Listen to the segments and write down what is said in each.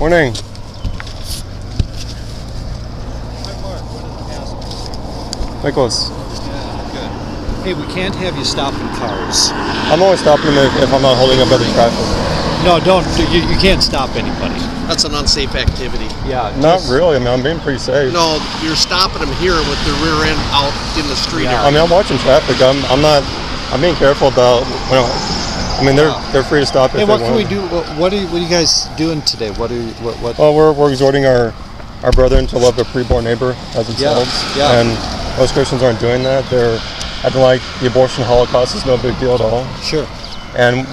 Morning. Nicholas. Yeah, good. Hey, we can't have you stopping cars. I'm always stopping them if I'm not holding up other traffic. No, don't. You can't stop anybody. That's an unsafe activity. Yeah. Not really. I mean, I'm being pretty safe. No, you're stopping them here with their rear end out in the street area. I mean, I'm watching traffic. I'm being careful about. They're free to stop if Hey, they what want. can we do? What are you guys doing today? What? Well, we're exhorting our brethren to love their preborn neighbor as themselves. Yeah. And most Christians aren't doing that. They're acting like the abortion Holocaust is no big deal at all. Sure. And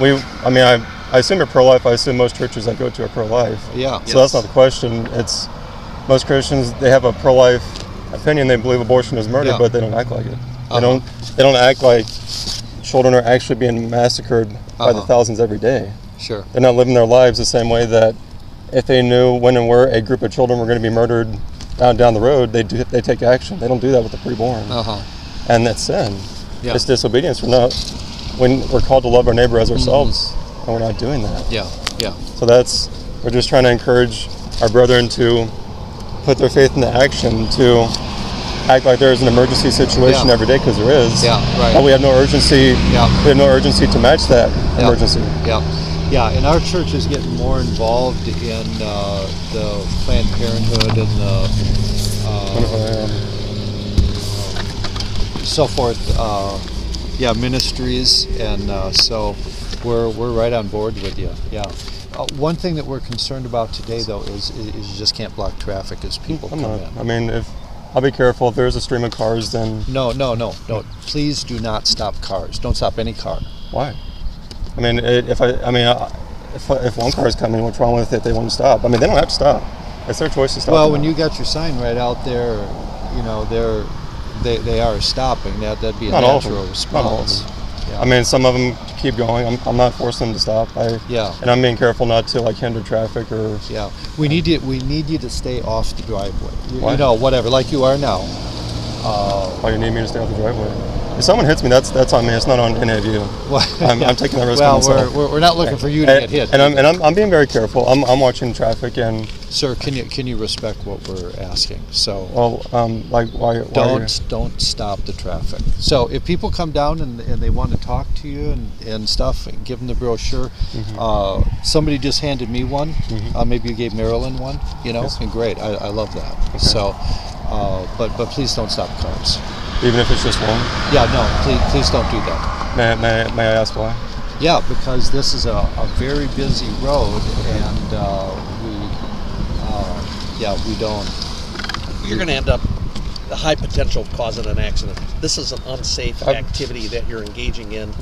I assume you're pro-life. I assume most churches I go to are pro-life. Yeah. So that's not the question. It's most Christians, they have a pro-life opinion. They believe abortion is murder, but they don't act like it. They don't act like children are actually being massacred by the thousands every day. Sure. They're not living their lives the same way that if they knew when and where a group of children were going to be murdered down the road, they take action. They don't do that with the preborn. And that's sin. Yeah. It's disobedience. When we're called to love our neighbor as ourselves, and we're not doing that. Yeah. So we're just trying to encourage our brethren to put their faith into action, to act like there is an emergency situation every day, because there is. Yeah, right. But we have no urgency. Yeah. We have no urgency to match that emergency. Yeah, and our church is getting more involved in the Planned Parenthood and the so forth. Ministries, and so we're right on board with you. Yeah. One thing that we're concerned about today, though, is you just can't block traffic as people come in. I mean, I'll be careful. If there's a stream of cars, then No. Please do not stop cars. Don't stop any car. Why? I mean, if one car is coming, what's wrong with it? They want to stop. I mean, they don't have to stop. It's their choice to stop. Well, when you got your sign right out there, they are stopping. That'd be a natural response. Not all of them. Yeah. I mean, some of them keep going. I'm not forcing them to stop. And I'm being careful not to hinder traffic or. Yeah. We need you to stay off the driveway. Why? Whatever, like you are now. Why you need me to stay off the driveway? If someone hits me, that's on me. It's not on any of you. I'm taking that risk on myself. We're not looking for you to get hit. And I'm being very careful. I'm watching traffic and. Sir, can you respect what we're asking? So. Why? Don't stop the traffic. So if people come down and they want to talk to you and stuff, give them the brochure. Somebody just handed me one. Maybe you gave Marilyn one. Yes. And great. I love that. Okay. So, but please don't stop cars. Even if it's just one? Yeah, no, please don't do that. May I ask why? Yeah, because this is a very busy road, and we don't. You're going to end up the high potential of causing an accident. This is an unsafe activity that you're engaging in.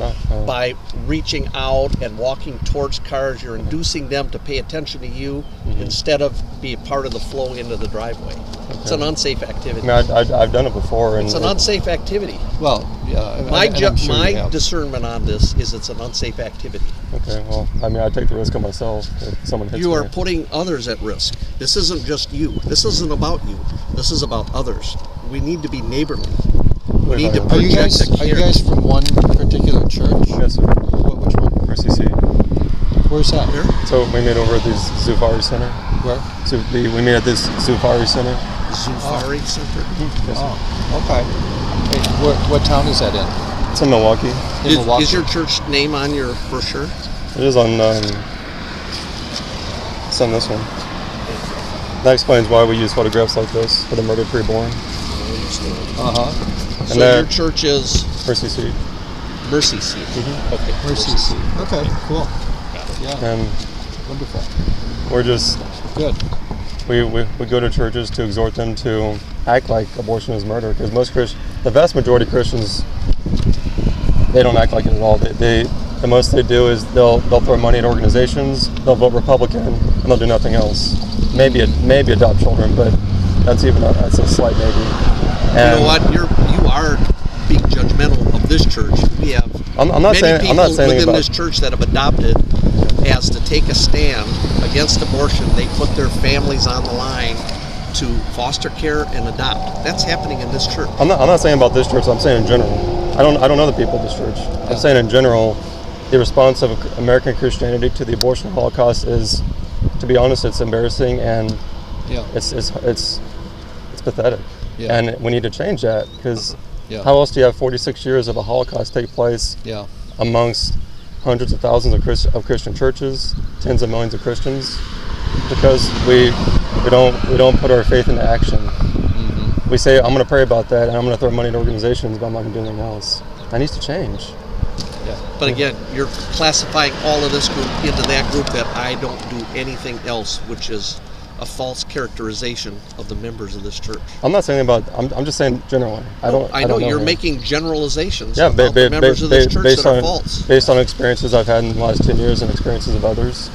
By reaching out and walking towards cars, you're inducing them to pay attention to you instead of be a part of the flow into the driveway. It's an unsafe activity. I mean, I've done it before. And it's an unsafe activity. Well, yeah. My discernment on this is it's an unsafe activity. Okay, well, I mean, I take the risk on myself if someone hits me. You are putting others at risk. This isn't just you. This isn't about you. This is about others. We need to be neighborly. We need to project the care. Are you guys from one particular church? Yes, sir. Which one? RCC. Where's that? Here? So we meet over at the Zufari Center. Where? So we meet at this Zufari Center. Zufari Center? Yes, sir. Okay. Hey, what town is that in? It's in Milwaukee. Is your church name on your brochure? It is on. It's on this one. That explains why we use photographs like this for the murdered preborn. So your church is Mercy Seat. Mercy Seat. Okay. Mercy Seat. Okay. Cool. Yeah. And wonderful. We're just good. We go to churches to exhort them to act like abortion is murder, because the vast majority of Christians, they don't act like it at all. The most they do is they'll throw money at organizations, they'll vote Republican, and they'll do nothing else. Maybe adopt children, but that's a slight maybe. And you know what? You are being judgmental of this church. We have many people within this church that have adopted as to take a stand against abortion. They put their families on the line to foster care and adopt. That's happening in this church. I'm not saying about this church. I'm saying in general. I don't know the people of this church. I'm saying in general, the response of American Christianity to the abortion Holocaust is to be honest, it's embarrassing, and Yeah. it's pathetic. Yeah. And we need to change that, because Yeah. how else do you have 46 years of a Holocaust take place Yeah. amongst hundreds of thousands of Christian churches, tens of millions of Christians? Because we don't put our faith into action. Mm-hmm. We say, I'm going to pray about that, and I'm going to throw money at organizations, but I'm not going to do anything else. That needs to change. Yeah. But again, you're classifying all of this group into that group that I don't do anything else, which is a false characterization of the members of this church. I'm not saying about. I'm just saying generally. I don't know you're here. making generalizations Yeah, about the members of this church that are false. Based on experiences I've had in the last 10 years and experiences of others.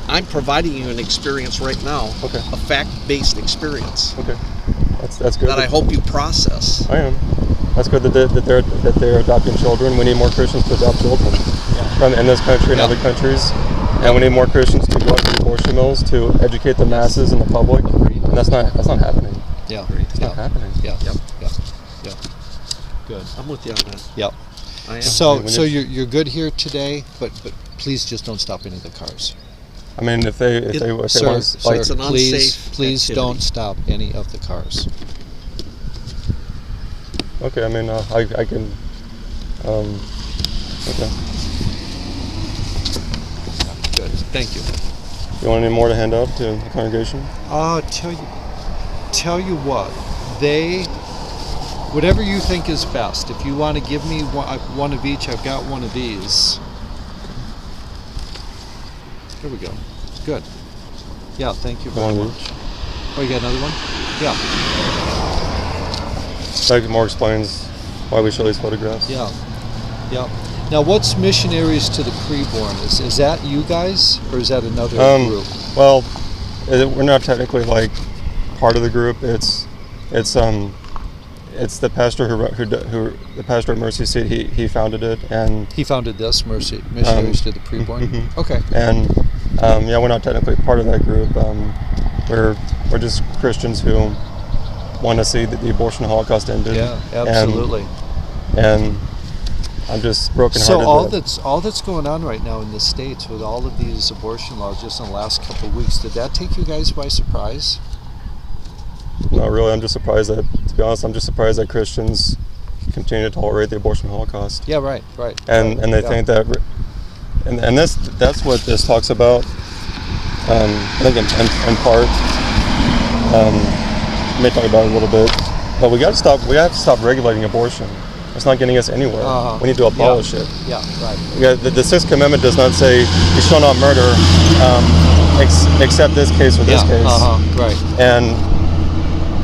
I'm providing you an experience right now, Okay. a fact-based experience Okay, that's good. that I hope you process. I am. That's good that they're adopting children. We need more Christians to adopt children in this country and other countries. And we need more Christians to go out to abortion mills to educate the masses and the public. And that's not happening. Yeah. It's not happening. Yeah. Yep. Yeah. Yeah. Good. I'm with you on that. Yep. I am. So you're good here today, but please just don't stop any of the cars. I mean, if they Sir, want, sir, it's an unsafe please activity. don't stop any of the cars. okay. I mean, I can. Okay. Good. Thank you. You want any more to hand out to the congregation? Tell you what, whatever you think is best. If you want to give me one of each, I've got one of these. Here we go. Good. Yeah, thank you very One much. each. Oh, you got another one? Yeah. That more explains why we show these photographs. Yeah. Yeah. Now, what's missionaries to the preborn? Is that you guys, or is that another group? Well, we're not technically like part of the group. It's the pastor who the pastor at Mercy Seat. He founded it, and He founded this missionaries to the preborn. mhm. Okay. And yeah, we're not technically part of that group. We're just Christians who want to see the abortion Holocaust ended. Yeah, absolutely. And I'm just brokenhearted. So all that's going on right now in the States with all of these abortion laws just in the last couple of weeks, did that take you guys by surprise? Not really. I'm just surprised that, to be honest, I'm just surprised that Christians continue to tolerate the abortion Holocaust. Yeah, right. And they think that, and that's what this talks about. I think in part, I may talk about it a little bit, but we have to stop regulating abortion. It's not getting us anywhere. We need to abolish it. Yeah, right. Yeah, the Sixth Commandment does not say you shall not murder, except this case or this case. Right. And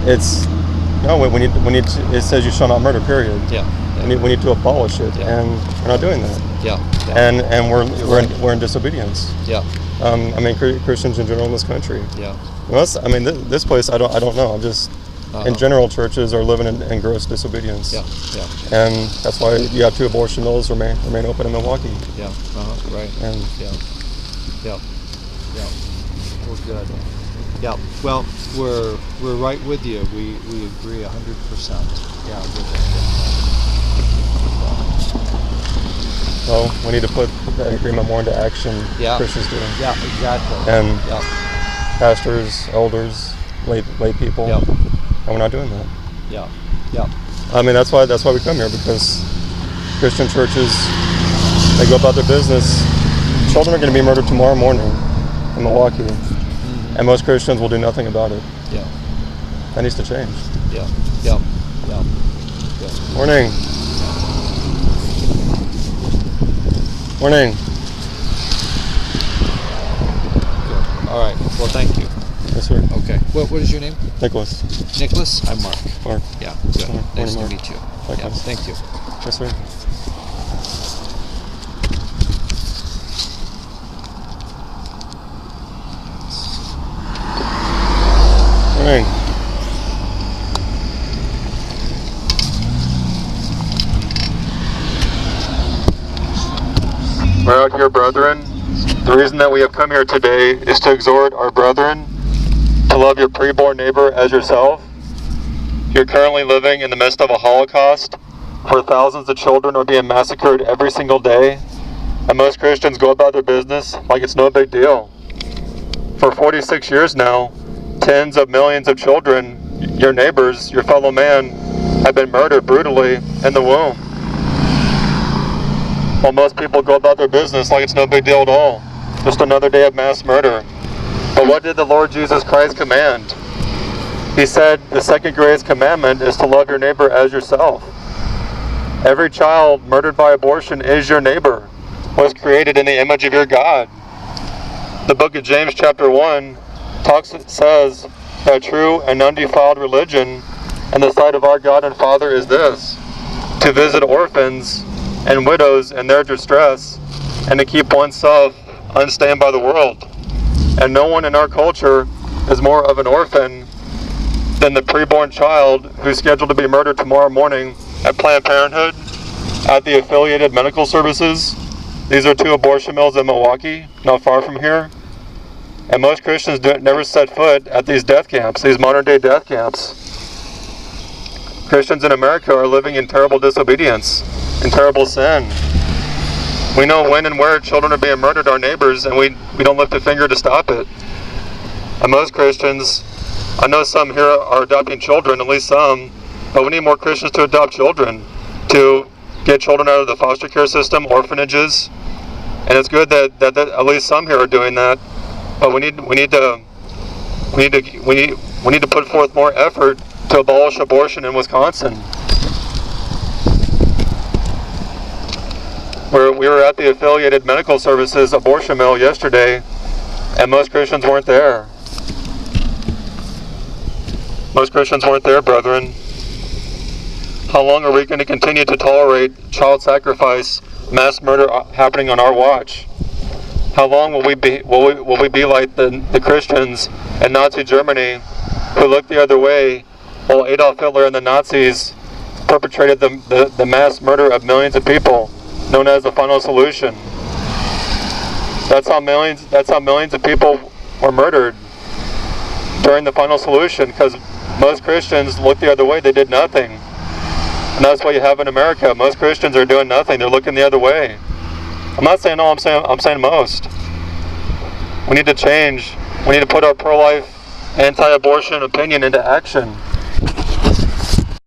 it's we need to, it says you shall not murder. Period. Yeah. We need to abolish it, Yeah. and we're not doing that. Yeah. And we're in disobedience. Yeah. I mean, Christians in general in this country. Yeah. This place, I don't know. I'm just. In general, churches are living in gross disobedience. Yeah. And that's why you have 2 abortion mills remain open in Milwaukee. Yeah. Right. And Yeah. Well, good. Yeah. Well, we're right with you. We agree 100%. Yeah. well, we need to put that agreement more into action. Yeah. Christians do. Yeah. Exactly. And Yeah. pastors, elders, lay people. Yeah. And we're not doing that. Yeah. I mean, that's why we come here, because Christian churches, they go about their business. Children are going to be murdered tomorrow morning in Milwaukee, and most Christians will do nothing about it. Yeah. That needs to change. Yeah. Morning. Morning. Good. All right. Well, thank you. Yes, sir. Okay. What is your name? Nicholas. Nicholas? I'm Mark. Mark. Yeah. Good. Morning, Nice to Mark. meet you. Yeah. Likewise. Thank you. Yes, sir. Morning. We're out here, brethren. The reason that we have come here today is to exhort our brethren to love your preborn neighbor as yourself. You're currently living in the midst of a Holocaust where thousands of children are being massacred every single day, and most Christians go about their business like it's no big deal. For 46 years now, tens of millions of children, your neighbors, your fellow man, have been murdered brutally in the womb. While most people go about their business like it's no big deal at all. Just another day of mass murder. But what did the Lord Jesus Christ command? He said the second greatest commandment is to love your neighbor as yourself. Every child murdered by abortion is your neighbor, was created in the image of your God. The book of James chapter 1 says that true and undefiled religion in the sight of our God and Father is this: to visit orphans and widows in their distress, and to keep oneself unstained by the world. And no one in our culture is more of an orphan than the preborn child who's scheduled to be murdered tomorrow morning at Planned Parenthood, at the affiliated medical services. These are 2 abortion mills in Milwaukee, not far from here. And most Christians never set foot at these death camps, these modern day death camps. Christians in America are living in terrible disobedience, in terrible sin. We know when and where children are being murdered, our neighbors, and we don't lift a finger to stop it. And most Christians, I know some here are adopting children, at least some, but we need more Christians to adopt children, to get children out of the foster care system, orphanages. And it's good that at least some here are doing that, but we need to put forth more effort to abolish abortion in Wisconsin. We were at the affiliated medical services abortion mill yesterday, and most Christians weren't there. Most Christians weren't there, brethren. How long are we going to continue to tolerate child sacrifice, mass murder happening on our watch? How long will we be like the Christians in Nazi Germany who looked the other way while Adolf Hitler and the Nazis perpetrated the mass murder of millions of people, known as the final solution? That's how millions of people were murdered during the final solution, because most Christians looked the other way. They did nothing. And that's what you have in America. Most Christians are doing nothing. They're looking the other way. I'm not saying all. I'm saying most. We need to change. We need to put our pro-life, anti-abortion opinion into action.